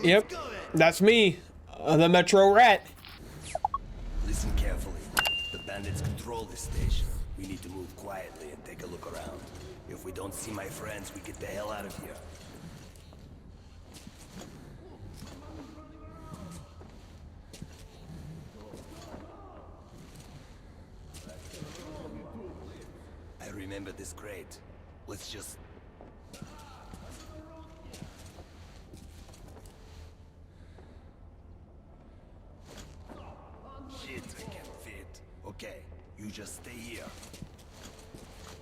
Yep, that's me, the Metro Rat. Listen carefully. The bandits control this station. We need to move quietly and take a look around. If we don't see my friends, we get the hell out of here. I remember this crate. Let's just... Shit, I can't fit. Okay, you just stay here.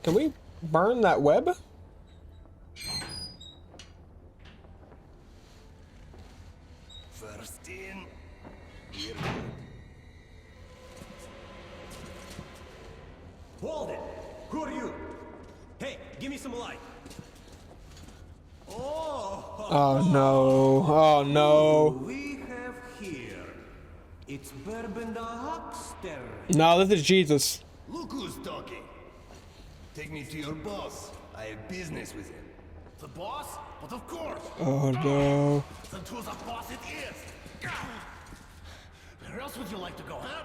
Can we burn that web? First in, we're good. Hold it! Who are you? Hey, give me some light. Oh no. Oh no. We have here. It's Bourbon the Huckster. No, this is Jesus. Look who's talking. Take me to your boss. I have business with him. The boss? But of course. Oh no. Then to the boss it is. Where else would you like to go, huh?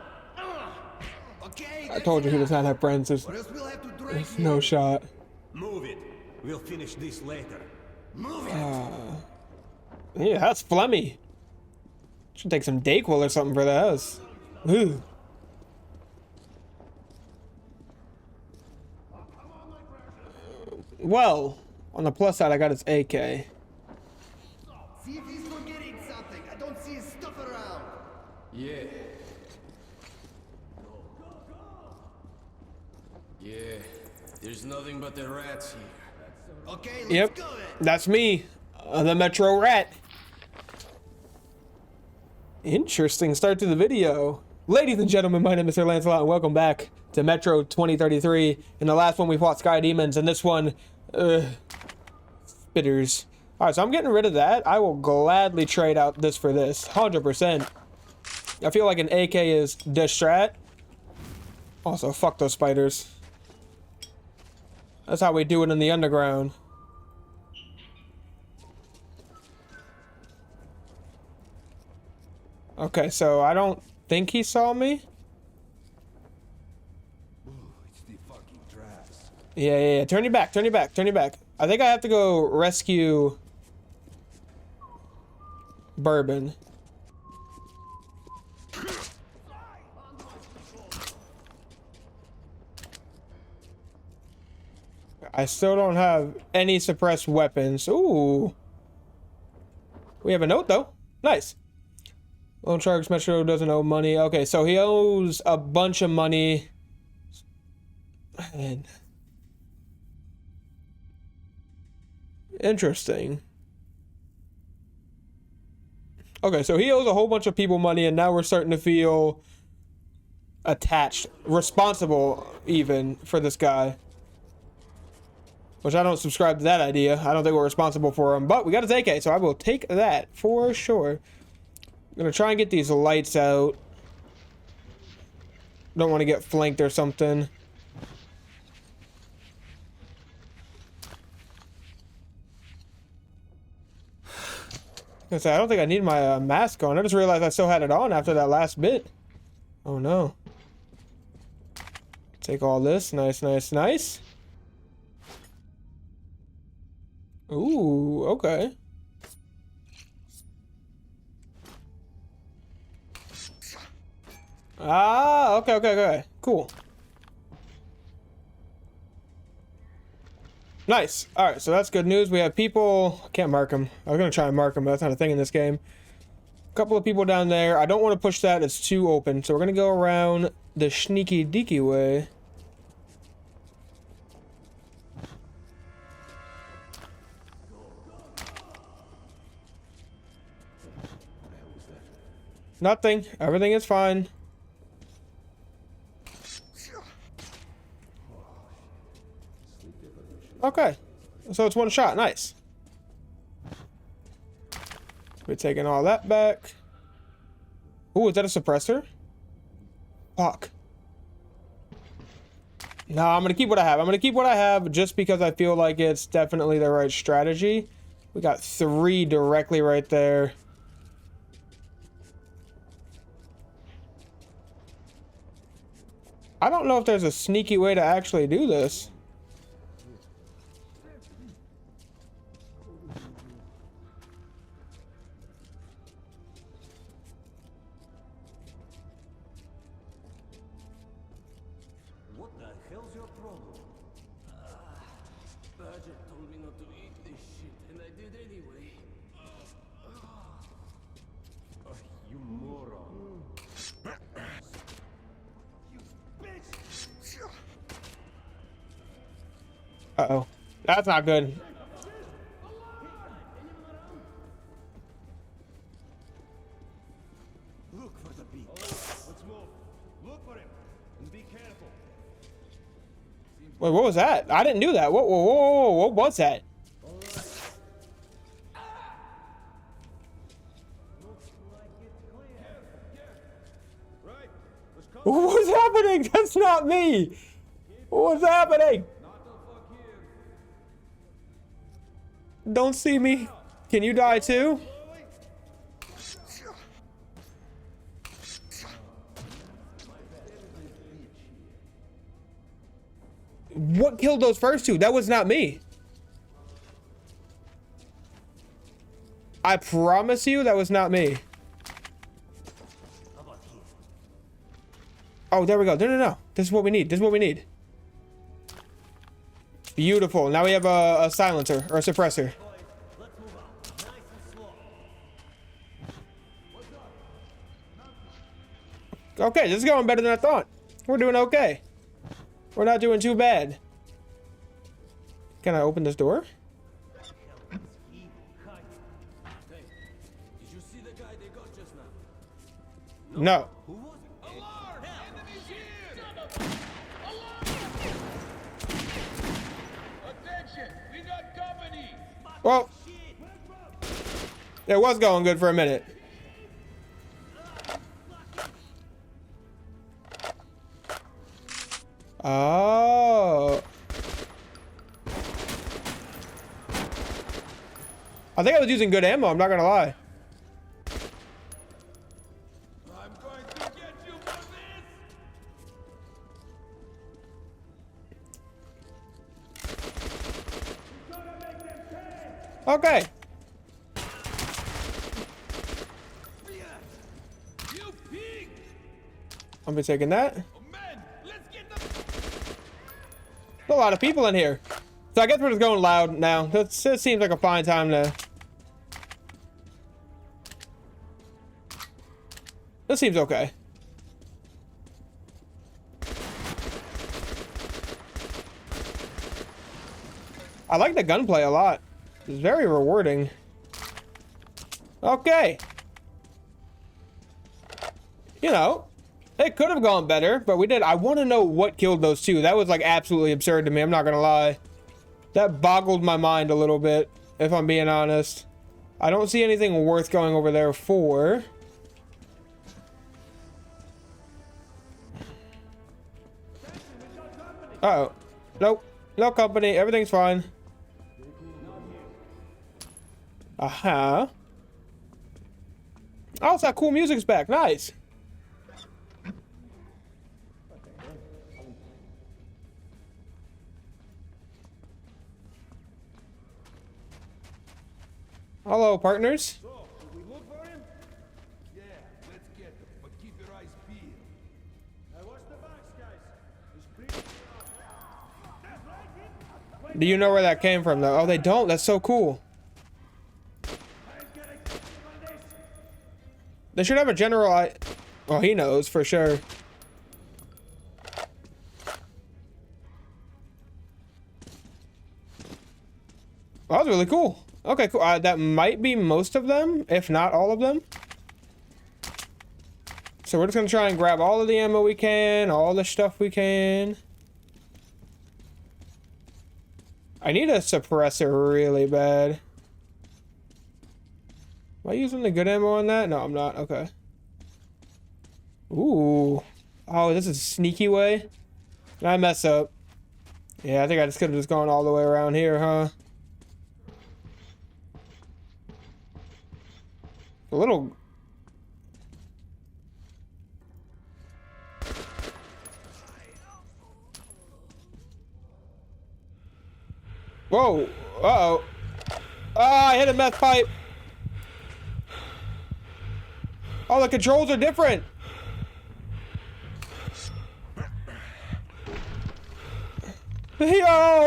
Okay. I told you he does not have friends. There's Or else we'll have to drag you. no shot. Move it. We'll finish this later. Move it. Yeah, that's phlegmy. Should take some Dayquil or something for the house. Ooh. Well, on the plus side, I got his AK. See if he's forgetting something. I don't see his stuff around. Yeah. Yeah, there's nothing but the rats here. Okay, let's Yep, go then. that's me, the Metro Rat. Interesting start to the video. Ladies and gentlemen, my name is Sir Lancelot, and welcome back to Metro 2033. In the last one, we fought Sky Demons, and this one, Spitters. Alright, so I'm getting rid of that. I will gladly trade out this for this, 100%. I feel like an AK is the strat. Also, fuck those spiders. That's how we do it in the underground. Okay, so I don't think he saw me. It's the fucking drafts. Yeah. Turn your back, turn your back, turn your back. I think I have to go rescue Bourbon. I still don't have any suppressed weapons. Ooh. We have a note, though. Nice. Lone Sharks Metro doesn't owe money. Okay, so he owes a bunch of money. Man. Interesting. Okay, so he owes a whole bunch of people money, and now we're starting to feel attached, responsible even for this guy. Which I don't subscribe to that idea. I don't think we're responsible for him, but we got his AK, so I will take that for sure. I'm gonna try and get these lights out. Don't want to get flanked or something. I don't think I need my mask on. I just realized I still had it on after that last bit. Oh no. Take all this. Nice. Ooh, okay. Ah, okay. Cool. Nice. Alright, so that's good news. We have people... I can't mark them. I was going to try and mark them, but that's not a thing in this game. A couple of people down there. I don't want to push that. It's too open. So we're going to go around the sneaky deaky way. Nothing. Everything is fine. Okay. So it's one shot. Nice. We're taking all that back. Ooh, is that a suppressor? Fuck. No, I'm going to keep what I have. I'm going to keep what I have just because I feel like it's definitely the right strategy. We got 3 directly right there. I don't know if there's a sneaky way to actually do this. What the hell's your problem? Badger told me not to eat this shit, and I did anyway. You moron. Uh-oh. That's not good. Look for the beat. Let's move. Look for him. And be careful. Wait, what was that? I didn't do that. Whoa, what was that? Right. Let's come. What's happening? That's not me. What's happening? Not the fuck here. Don't see me. Can you die too? What killed those first two? That was not me. I promise you that was not me. Oh, there we go. No. This is what we need. This is what we need. Beautiful. Now we have a silencer or a suppressor. Let's move out. Nice and slow. Okay, this is going better than I thought. We're doing okay. We're not doing too bad. Can I open this door? Hey, did you see the guy they got just now? No. Who was it? Alarm! Enemies here! Attention! We got company! Well, it was going good for a minute. Oh. I think I was using good ammo, I'm not gonna lie. I'm going to get you for this! Okay. You pig! I'll be taking that. There's Oh, man, let's get the... a lot of people in here. So I guess we're just going loud now. That seems like a fine time to... This seems okay. I like the gunplay a lot. It's very rewarding. Okay. You know, it could have gone better, but we did. I want to know what killed those two. That was like absolutely absurd to me. I'm not gonna lie. That boggled my mind a little bit, if I'm being honest. I don't see anything worth going over there for. Uh-oh. Nope. No company. Everything's fine. Aha. Oh, it's that cool music's back. Nice. Hello, partners. So, did we look for him? Yeah, let's get them, but keep your eyes peeled. I watch the backs, guys. There's creep. That's right, Do you know where that came from, though? Oh, they don't. That's so cool. They should have a general... Well, he knows for sure. Well, that was really cool. Okay, cool. That might be most of them, if not all of them. So we're just gonna try and grab all of the ammo we can, all the stuff we can. I need a suppressor really bad. Am I using the good ammo on that? No, I'm not. Okay. Ooh. Oh, this is a sneaky way. Did I mess up? Yeah, I think I just could have just gone all the way around here, huh? A little... Whoa. Uh-oh. Ah, I hit a meth pipe. Oh, the controls are different. Yo,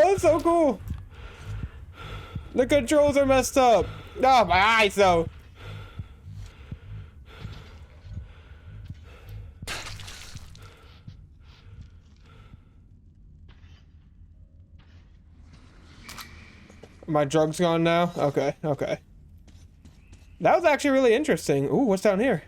that's so cool. The controls are messed up. Oh, my eyes, though. My drug's gone now? Okay, okay. That was actually really interesting. Ooh, what's down here?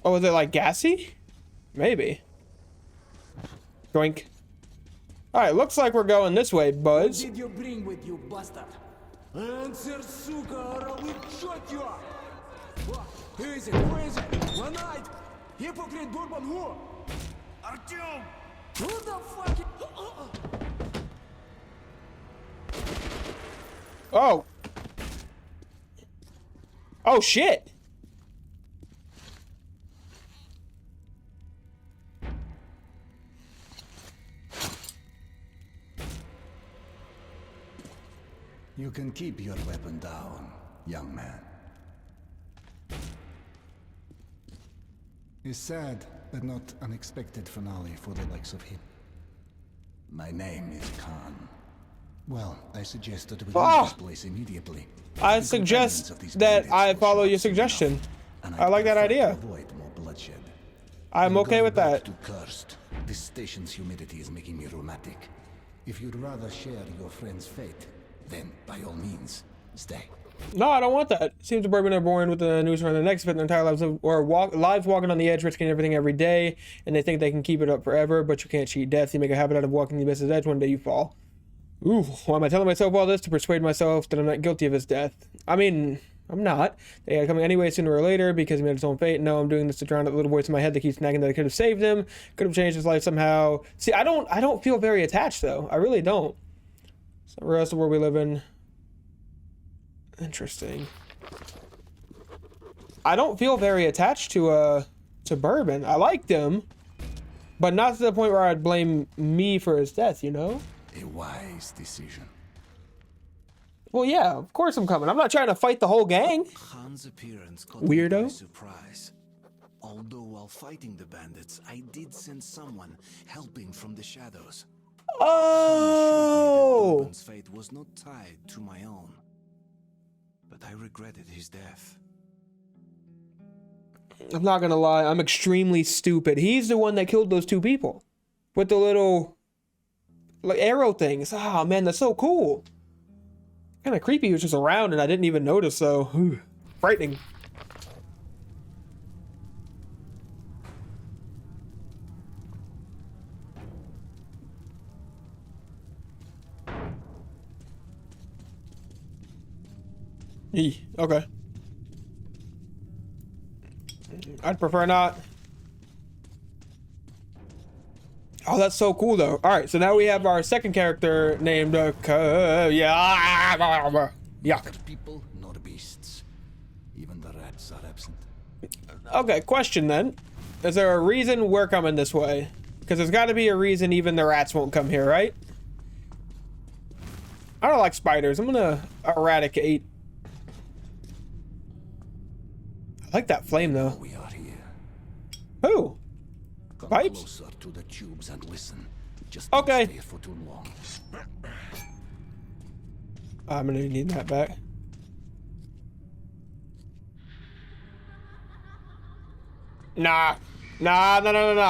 Oh, is it like gassy? Maybe. Doink. Alright, looks like we're going this way, Buzz. What did you bring with you, bastard? Answer, сука, or I will shot you! What? Who is it? Who is it? One night! Hypocrite Bourbon who? Artyom! Who the fuck? Oh. Oh, shit. You can keep your weapon down, young man. A sad but not unexpected finale for the likes of him. My name is Khan. Well, I suggest that we leave this place immediately. I The suggest companions of these that bandits I will follow show your us enough, suggestion. and I like that prefer to idea. Avoid more bloodshed. I'm I'm okay going with back that. to Cursed. This station's humidity is making me rheumatic. If you'd rather share your friend's fate, then by all means, stay. No, I don't want that. Seems the Bourbon are born with the news from the next, spend their entire lives lives walking on the edge, risking everything every day, and they think they can keep it up forever, but you can't cheat death. You make a habit out of walking the abyss's edge, one day you fall. Ooh, why am I telling myself all this? To persuade myself that I'm not guilty of his death. I mean, I'm not. They gotta come anyway sooner or later because he made his own fate. No, I'm doing this to drown out the little voice in my head that keeps nagging that I could have saved him, could have changed his life somehow. See, I don't feel very attached though. I really don't. So the rest of where we live in. Interesting. I don't feel very attached to Bourbon. I liked him, but not to the point where I'd blame me for his death, you know? A wise decision. Well, yeah, of course I'm coming. I'm not trying to fight the whole gang. Khan's appearance caught Weirdo. me by surprise. Although while fighting the bandits, I did sense someone helping from the shadows. Oh! Bourbon's fate was not tied to my own. But I regretted his death. I'm not gonna lie, I'm extremely stupid. He's the one that killed those two people with the little like arrow things. Oh man, that's so cool. Kind of creepy. He was just around and I didn't even notice. So frightening. Okay. I'd prefer not. Oh, that's so cool though. All right, so now we have our second character named yeah. Neither people nor beasts. Even the rats are absent. Okay, question then. Is there a reason we're coming this way? Because there's got to be a reason even the rats won't come here, right? I don't like spiders. I'm gonna eradicate. I like that flame though. We are here. Who? Come Pipes? closer to the tubes and listen. Just Okay. don't stay for too long. I'm gonna need that back. Nah. Nah.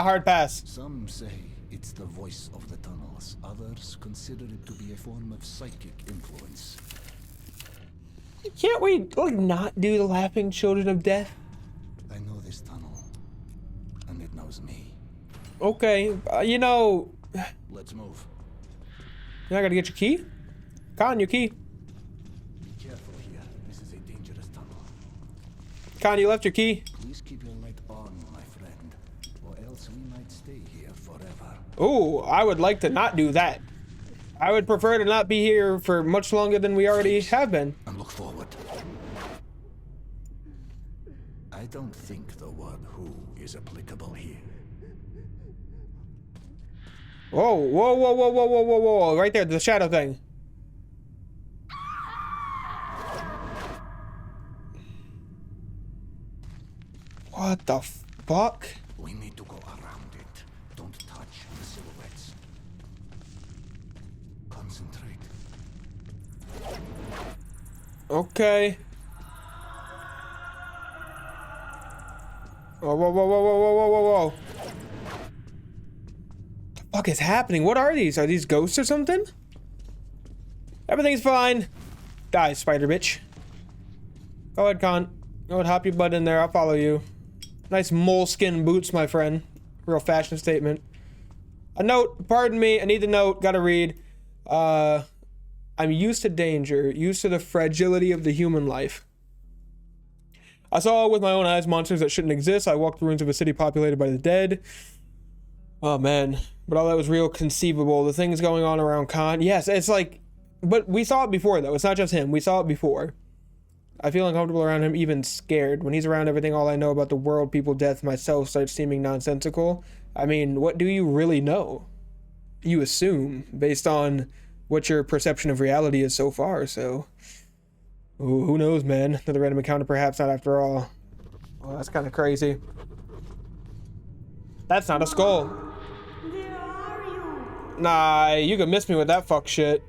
Hard pass. Some say it's the voice of the tunnels. Others consider it to be a form of psychic influence. Can't we like not do the laughing children of death? I know this tunnel, and it knows me. Okay, you know, Let's move. I gotta get your key. Con, your key. Be careful here. This is a dangerous tunnel. Con, you left your key. Please keep your light on, my friend, or else we might stay here forever. Ooh, I would like to not do that. I would prefer to not be here for much longer than we already have been. And look forward. I don't think the word who is applicable here. Whoa, whoa, whoa, whoa, whoa, whoa, whoa, whoa. Right there, the shadow thing. What the fuck? We need to go around it. Don't touch the silhouettes. Concentrate. Okay. Whoa, whoa, whoa, whoa, whoa, whoa, whoa, whoa, whoa. The fuck is happening? What are these? Are these ghosts or something? Everything's fine. Die, spider bitch. Go ahead, Con. Go ahead, hop your butt in there. I'll follow you. Nice moleskin boots, my friend. Real fashion statement. A note, pardon me, I need the note, gotta read. I'm used to danger, used to the fragility of the human life. I saw with my own eyes monsters that shouldn't exist. I walked the ruins of a city populated by the dead. Oh man, but all that was real conceivable. The things going on around Khan. Yes, it's like, but we saw it before though. It's not just him, we saw it before. I feel uncomfortable around him, even scared. When he's around, everything all I know about the world, people, death, myself starts seeming nonsensical. I mean, what do you really know? You assume, based on what your perception of reality is so far, so... Ooh, who knows, man? Another random encounter, perhaps not after all. Oh, that's kind of crazy. That's not a skull. Where are you? Nah, you can miss me with that fuck shit.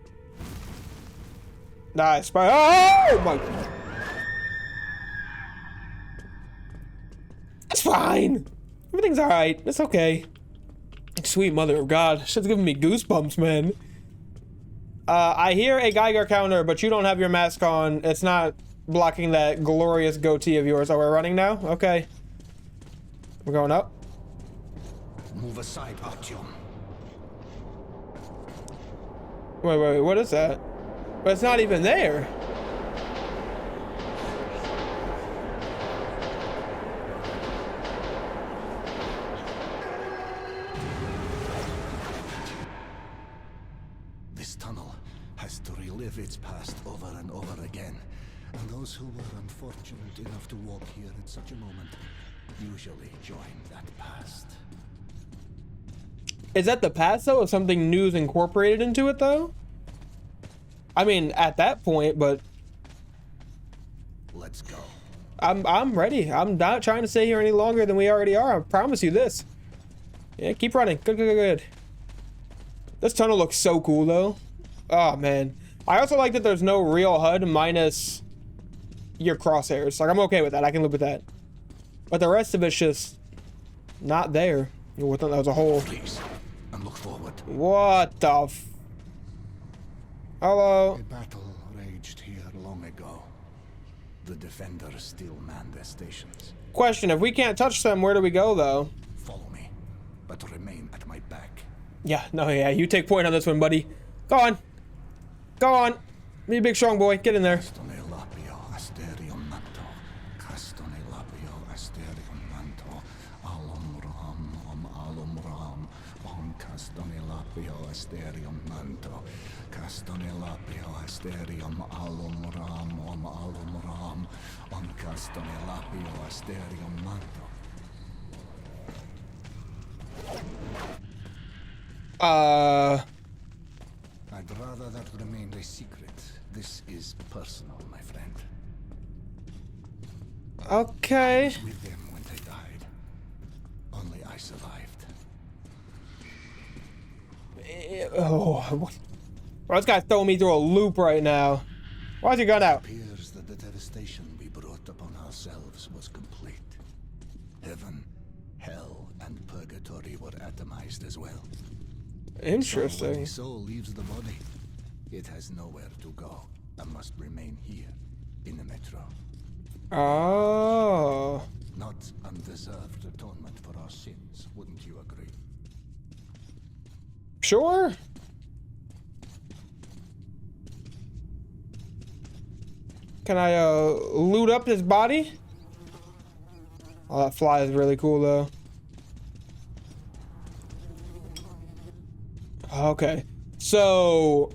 Nah, oh my... It's fine. Everything's alright. It's okay. Sweet mother of God. Shit's giving me goosebumps, man. I hear a Geiger counter, but you don't have your mask on. It's not blocking that glorious goatee of yours. Oh, we're running now? Okay. We're going up? Move aside, Artyom. Wait, what is that? But it's not even there. This tunnel has to relive its past over and over again. And those who were unfortunate enough to walk here at such a moment usually join that past. Is that the past though, or something new is incorporated into it though? I mean, at that point, but Let's go. I'm ready. I'm not trying to stay here any longer than we already are. I promise you this. Yeah, keep running. Good. This tunnel looks so cool though. Oh man. I also like that there's no real HUD minus your crosshairs. Like, I'm okay with that. I can live with that. But the rest of it's just not there. What the, that was a hole. Please, and look forward. What the f... Hello? A battle raged here long ago. The defenders still man their stations. Question, if we can't touch them, where do we go though? Follow me, but remain at my back. Yeah, no, yeah, you take point on this one, buddy. Go on. Go on. Be a big strong boy. Get in there. I'd rather that remained a secret. This is personal, my friend. Okay. With them when they died. Only I survived. Oh, well, this guy's throwing me through a loop right now. Why's he gun out? It appears that the devastation we brought upon ourselves was complete. Heaven, hell, and purgatory were atomized as well. So when Interesting. the soul leaves the body, it has nowhere to go and must remain here in the metro. Oh. Not undeserved atonement for our sins, wouldn't you agree? Sure. Can I loot up this body? Oh, that fly is really cool though. Okay, so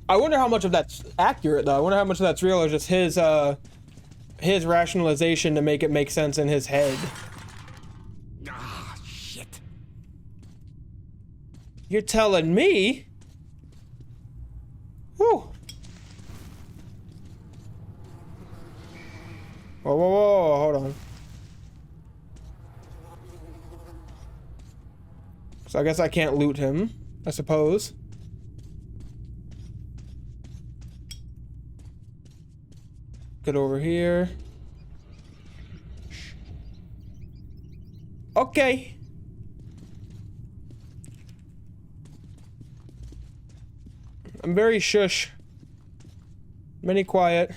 I wonder how much of that's accurate though. I wonder how much of that's real or just his his rationalization to make it make sense in his head. Ah, shit. You're telling me? Whew. Whoa, whoa, whoa, hold on. So I guess I can't loot him, I suppose. Get over here. Okay. I'm very shush. Many quiet.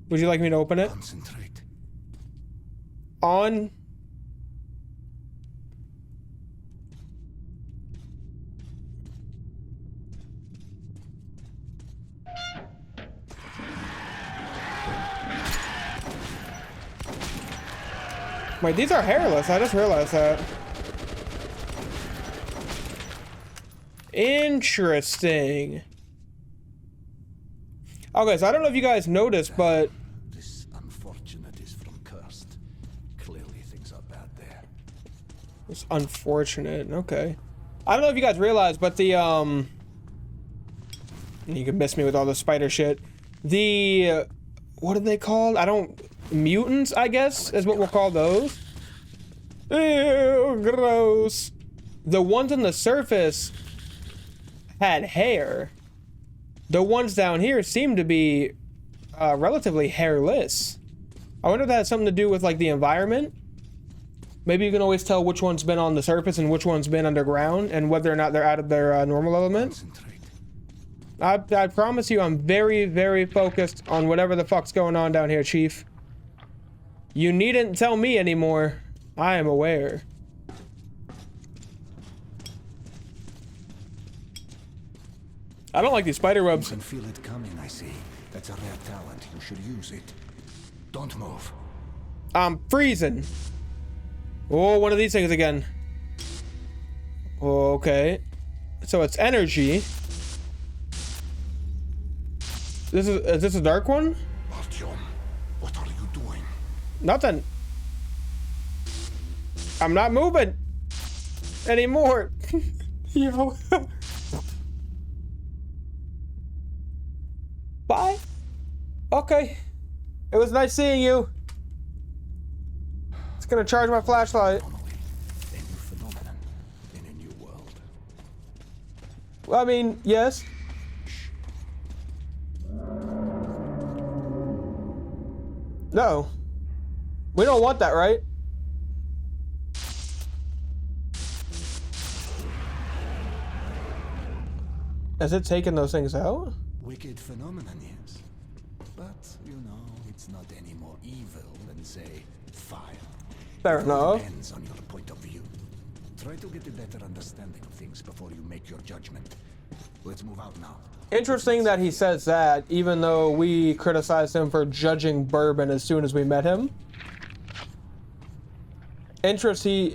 Would you like me to open it? Concentrate. On. Wait, these are hairless. I just realized that. Interesting. Okay, so I don't know if you guys noticed, but This unfortunate is from Cursed. Clearly things are bad there. it's unfortunate. Okay. I don't know if you guys realized, but the you can miss me with all the spider shit. The what are they called? I don't mutants, I guess, is what we'll call those. Ew, gross. The ones on the surface had hair. The ones down here seem to be relatively hairless. I wonder if that has something to do with like the environment. Maybe you can always tell which one's been on the surface and which one's been underground, and whether or not they're out of their normal element. Concentrate. I promise you, I'm very, very focused on whatever the fuck's going on down here, Chief. You needn't tell me anymore. I am aware. I don't like these spider You webs. can feel it coming, I see. That's a rare talent. You should use it. Don't move. I'm freezing. Oh, one of these things again. Okay. So it's energy. Is this a dark one? Artyom, what are you doing? Nothing. I'm not moving anymore. Yo. Bye. Okay. It was nice seeing you. It's gonna charge my flashlight. A new phenomenon in a new world. Well, I mean, yes. No. We don't want that, right? Has it taken those things out? Wicked phenomenon, yes. But, you know, it's not any more evil than, say, fire. Fair It all enough. depends on your point of view. Try to get a better understanding of things before you make your judgment. Let's move out now. Interesting that he says that, even though we criticized him for judging Bourbon as soon as we met him. Interesting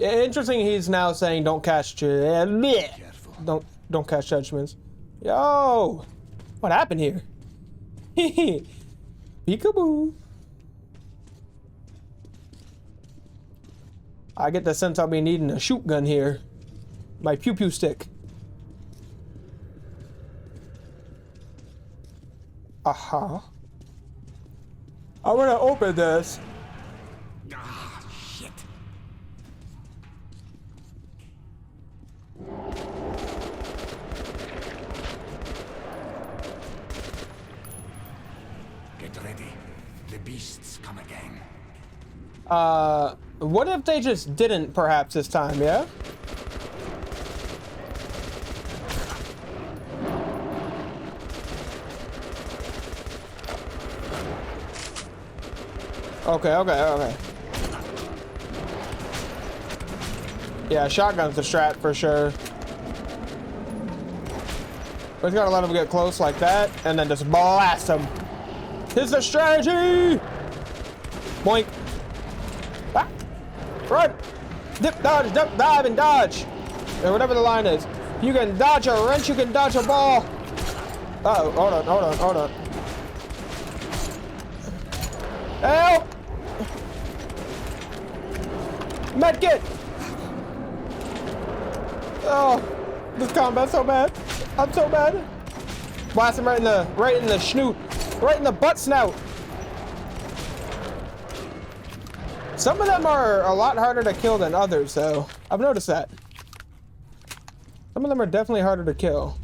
he's now saying don't cast Careful. don't cast judgments. Yo! What happened here? Peekaboo. I get the sense I'll be needing a shoot gun here. My pew-pew stick. Aha. I'm gonna open this. Ah, shit. Get ready. The beasts come again. What if they just didn't perhaps this time, yeah? Okay. Yeah, shotgun's the strat for sure. We just gotta let them get close like that, and then just blast them. Here's the strategy! Boink. Ah! Run! Dip, dodge, dip, dive, and dodge! Or whatever the line is. You can dodge a wrench, you can dodge a ball. Uh-oh, hold on. Help! Medkit! Oh, this combat's so bad. I'm so bad. Blast him right in the snoot, right in the butt snout. Some of them are a lot harder to kill than others, though. I've noticed that. Some of them are definitely harder to kill.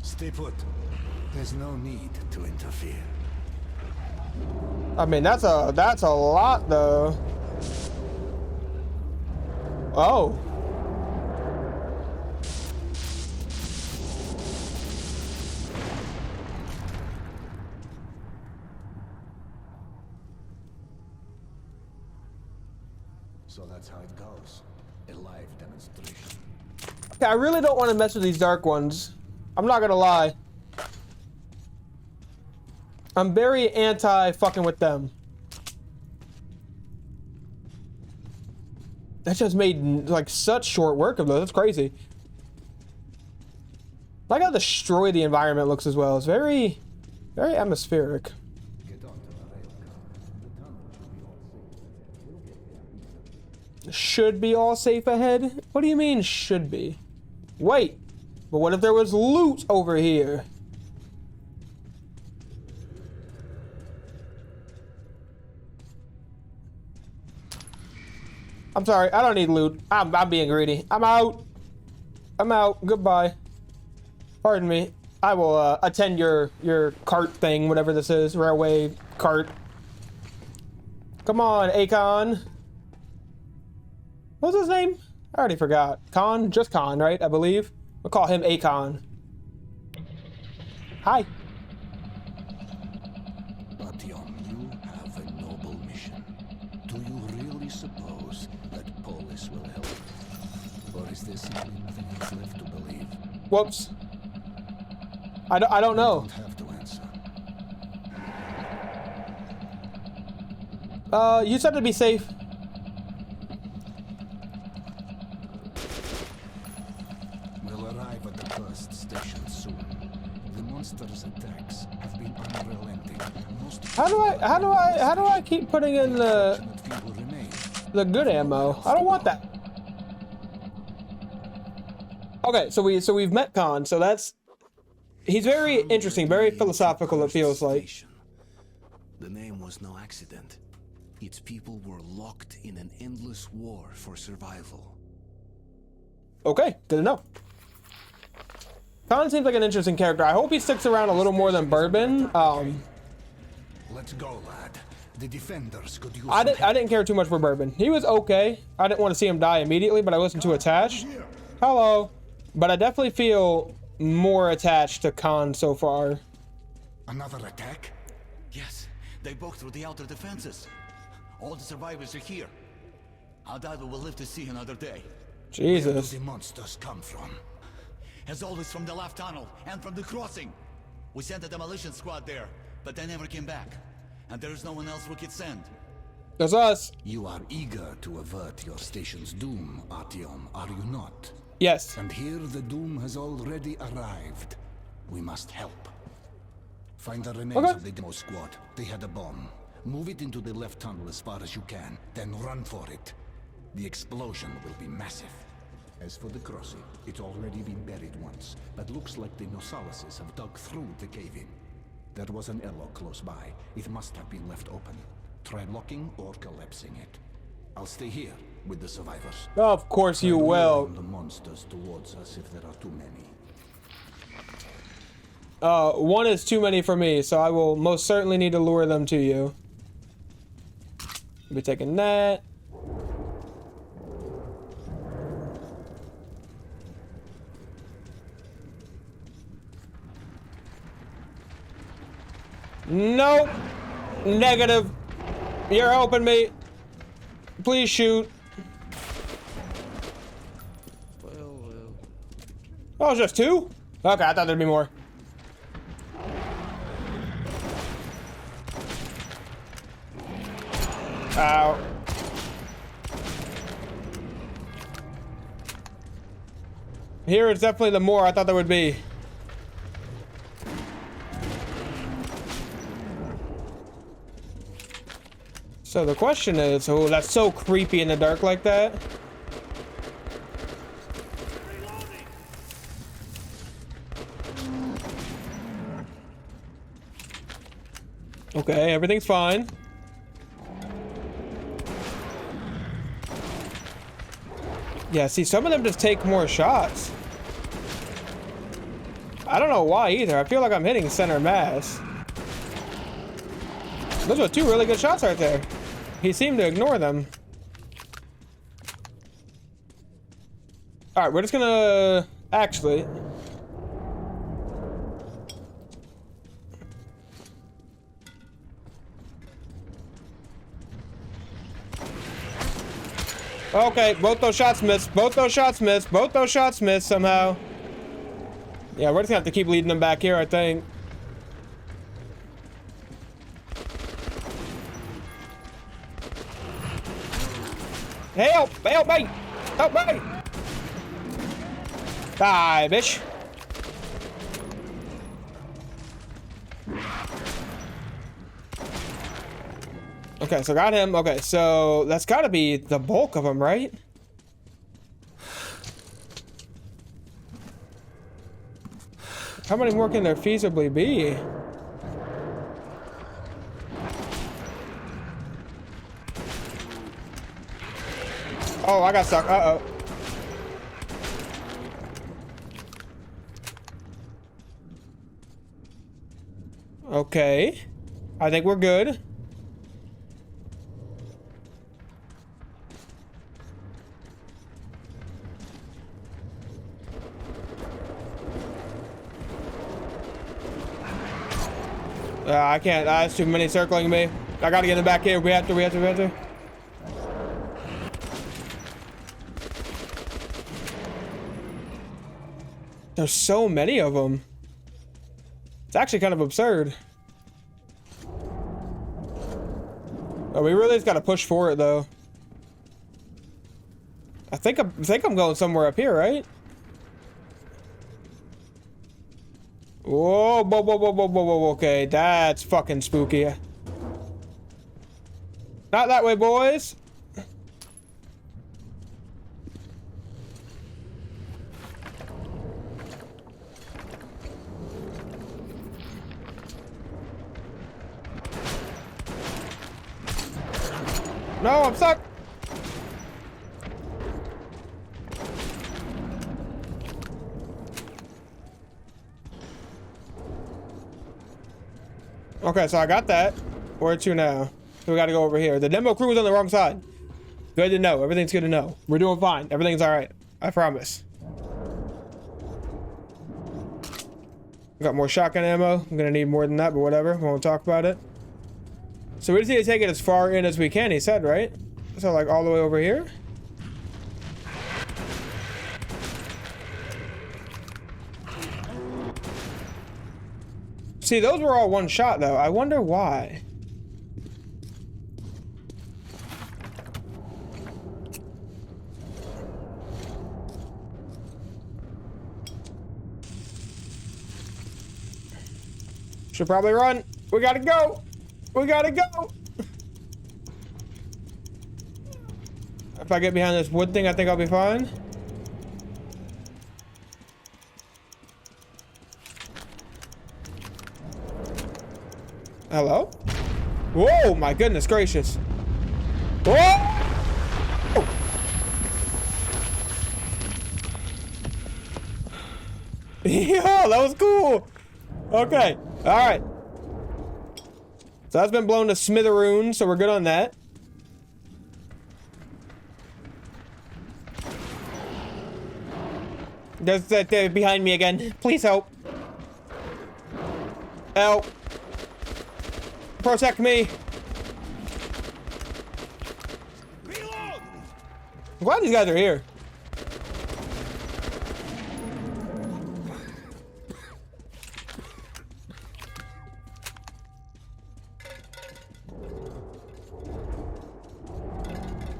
Stay put. There's no need to interfere. I mean, that's a lot, though. Oh. So that's how it goes. A live demonstration. Okay, I really don't want to mess with these dark ones. I'm not gonna lie. I'm very anti fucking with them. That just made like such short work of those. That's crazy. I like how destroyed the environment looks as well. It's very, very atmospheric. Should be all safe ahead? What do you mean should be? Wait, but what if there was loot over here? I'm sorry, I don't need loot. I'm being greedy. I'm out. I'm out. Goodbye. Pardon me. I will attend your cart thing, whatever this is. Railway cart. Come on, Akon. What's his name? I already forgot. Khan? Just Khan, right? I believe. We'll call him Akon. Hi. Artyom, you have a noble mission. Do you really suppose that Polis will help? Or is there simply nothing else left to believe? Whoops. I don't know. You don't have to answer. You said to be safe. We'll arrive at the first station soon. The monsters' attacks have been unrelenting. How do I keep putting in the good ammo? I don't want that. Okay, so we've met Khan, so he's very interesting, very philosophical, it feels like. The name was no accident. Its people were locked in an endless war for survival. Okay, good to know. Khan seems like an interesting character. I hope he sticks around a little more than Bourbon. Let's go, lad. The defenders could use I didn't care too much for Bourbon. He was okay. I didn't want to see him die immediately, but I wasn't too attached. Hello. But I definitely feel more attached to Khan so far. Another attack? Yes, they broke through the outer defenses. All the survivors are here. I doubt we will live to see another day. Where Jesus. do the monsters come from? As always, from the left tunnel and from the crossing. We sent a demolition squad there, but they never came back. And there is no one else we could send. There's us. You are eager to avert your station's doom, Artyom, are you not? Yes. And here the doom has already arrived. We must help. Find the remains of the demo squad. They had a bomb. Move it into the left tunnel as far as you can, then run for it. The explosion will be massive. As for the crossing, it's already been buried once, but looks like the Nosalises have dug through the cave-in. There was an airlock close by. It must have been left open. Try locking or collapsing it. I'll stay here with the survivors. Of course you will. Lure the monsters towards us if there are too many. One is too many for me, so I will most certainly need to lure them to you. We'll be taking that. Nope. Negative. You're helping me. Please shoot. Oh, it's just two? Okay, I thought there'd be more. Ow. Here it's definitely the more I thought there would be. So the question is, oh, that's so creepy in the dark like that. Okay, everything's fine. Yeah, see, some of them just take more shots. I don't know why either. I feel like I'm hitting center mass. Those were two really good shots right there. He seemed to ignore them. Alright, we're just gonna... Actually... Okay, both those shots missed. Both those shots missed. Both those shots missed somehow. Yeah, we're just gonna have to keep leading them back here, I think. Help! Help me! Help me! Die, bitch. Okay, so got him. Okay, so that's gotta be the bulk of them, right? How many more can there feasibly be? Oh, I got stuck. Uh-oh. Okay. I think we're good. I can't. That's too many circling me. I gotta get in the back here. We have to. There's so many of them. It's actually kind of absurd. Oh, we really just gotta push for it, though. I think I'm going somewhere up here, right? Whoa, whoa, whoa, whoa, whoa, whoa, whoa, okay, that's fucking spooky. Not that way, boys. No, I'm stuck. Okay, so I got that. Where to now? So we gotta go over here. The demo crew was on the wrong side. Good to know. Everything's good to know. We're doing fine. Everything's alright. I promise. Got more shotgun ammo. I'm gonna need more than that, but whatever. We won't talk about it. So we just need to take it as far in as we can, he said, right? So like all the way over here? See, those were all one shot, though. I wonder why. Should probably run. We gotta go. We gotta go. If I get behind this wood thing, I think I'll be fine. Hello? Whoa, my goodness gracious. Whoa! Yeah, that was cool. Okay, all right. So that's been blown to smithereens, so we're good on that. There's that behind me again. Please help. Help. Protect me. Reload! I'm glad these guys are here.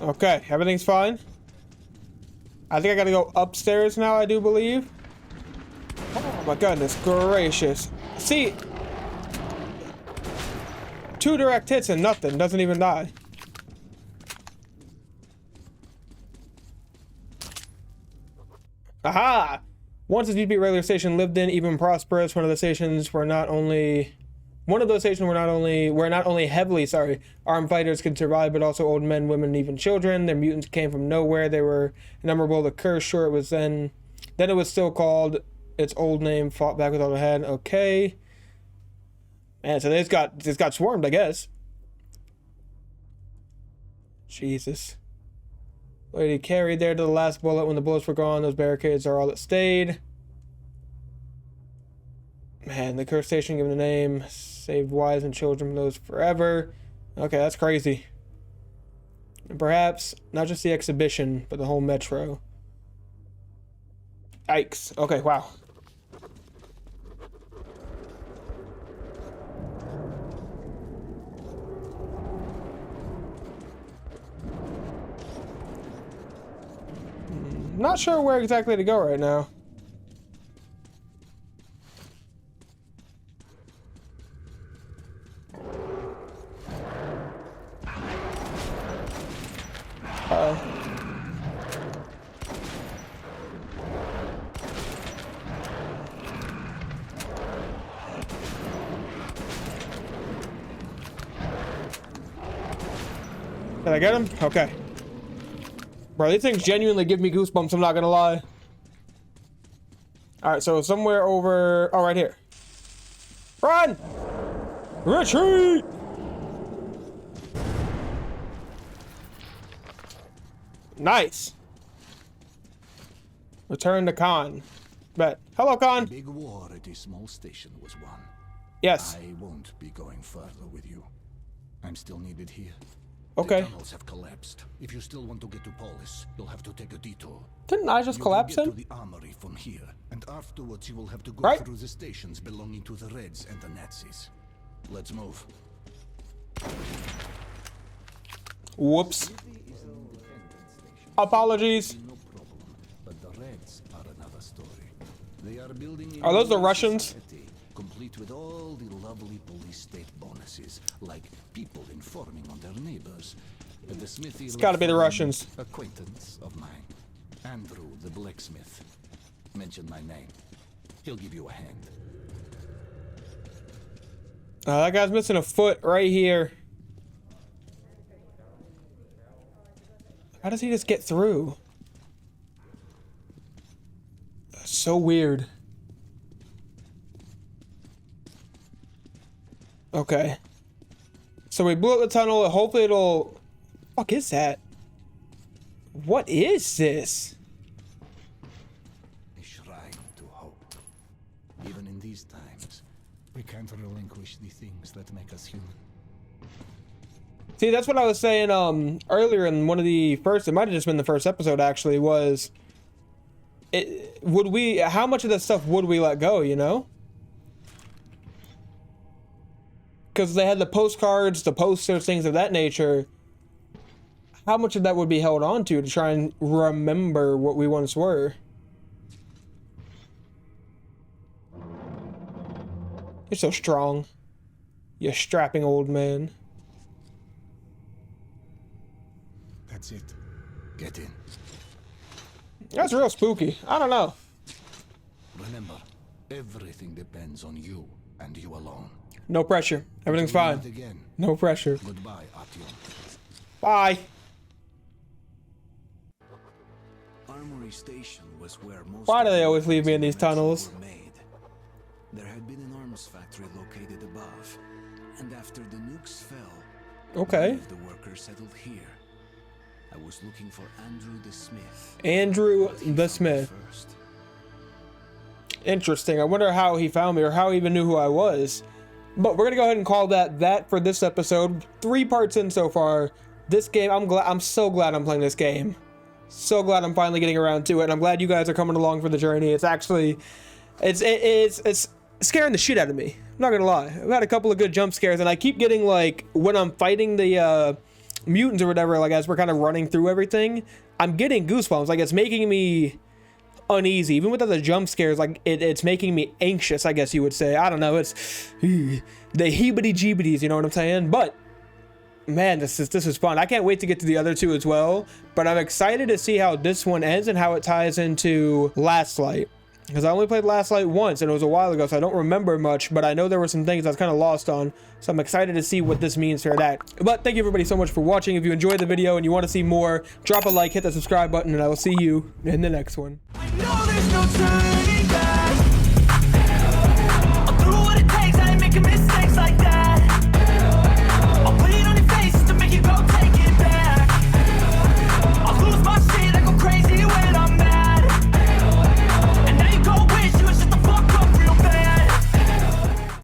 Okay, everything's fine. I think I gotta go upstairs now, I do believe. Oh my goodness gracious. See, 2 direct hits and nothing, doesn't even die. Aha! Once the GP regular station lived in, even prosperous, one of those stations were not only heavily armed fighters could survive, but also old men, women, and even children. Their mutants came from nowhere. They were innumerable. The curse, sure, it was then it was still called its old name, fought back with all the head. Okay. Man, so they just got swarmed, I guess. Jesus. Lady carried there to the last bullet. When the bullets were gone, those barricades are all that stayed. Man, the curse station given the name. Saved wives and children from those forever. Okay, that's crazy. And perhaps not just the exhibition, but the whole metro. Yikes. Okay, wow. Not sure where exactly to go right now. Did I get him? Okay. Bro, these things genuinely give me goosebumps, I'm not gonna lie. Alright, so somewhere over... Oh, right here. Run! Retreat! Nice. Return to Khan. Bet. Hello, Khan. Big war at a small station was won. Yes. I won't be going further with you. I'm still needed here. Okay. The tunnels have collapsed. If you still want to get to Polis, you'll have to take a detour. Didn't I just collapse you him? can get to the armory from here, and afterwards you will have to go Right. through the stations belonging to the Reds and the Nazis. Let's move. Whoops. Apologies. No problem. But the Reds are another story. They are building. Are those the new Russians? society, complete with all the lovely police state bonuses, like people informing on their neighbors. And the smithy. It's gotta be the Russians. Acquaintance of mine, Andrew the blacksmith. Mention my name. He'll give you a hand. That guy's missing a foot right here. How does he just get through? That's so weird. Okay. So we blew up the tunnel. Hopefully it'll... Fuck is that? What is this? A shrine to hope. Even in these times, we can't relinquish the things that make us human. See, that's what I was saying earlier in one of the first, it might have just been the first episode actually, was how much of this stuff would we let go, you know? Because they had the postcards, the posters, things of that nature. How much of that would be held on to try and remember what we once were? You're so strong. You strapping old man. That's it. Get in. That's real spooky. I don't know. Remember, everything depends on you and you alone. No pressure. Everything's Until we fine. meet again. No pressure. Goodbye, Artyom. Bye. Armory Station was where most Why do of they the always leave me in these weapons tunnels? were made. There had been an arms factory located above, and after the nukes fell, Okay. many of the workers settled here. I was looking for Andrew the Smith. Andrew But he the found me Smith. first. Interesting. I wonder how he found me or how he even knew who I was. But we're gonna go ahead and call that for this episode. 3 parts in so far. This game, I'm so glad I'm playing this game. So glad I'm finally getting around to it. And I'm glad you guys are coming along for the journey. It's actually, it's scaring the shit out of me. I'm not gonna lie. I've had a couple of good jump scares, and I keep getting, like, when I'm fighting the mutants or whatever, like as we're kind of running through everything, I'm getting goosebumps. Like, it's making me uneasy. Even without the jump scares, like it's making me anxious, I guess you would say. I don't know. It's the heebity-jeebities, you know what I'm saying? But man, this is fun. I can't wait to get to the other two as well, but I'm excited to see how this one ends and how it ties into Last Light. Because I only played Last Light once, and it was a while ago, so I don't remember much, but I know there were some things I was kind of lost on, so I'm excited to see what this means for that. But thank you everybody so much for watching. If you enjoyed the video and you want to see more, drop a like, hit the subscribe button, and I will see you in the next one. I know there's no time.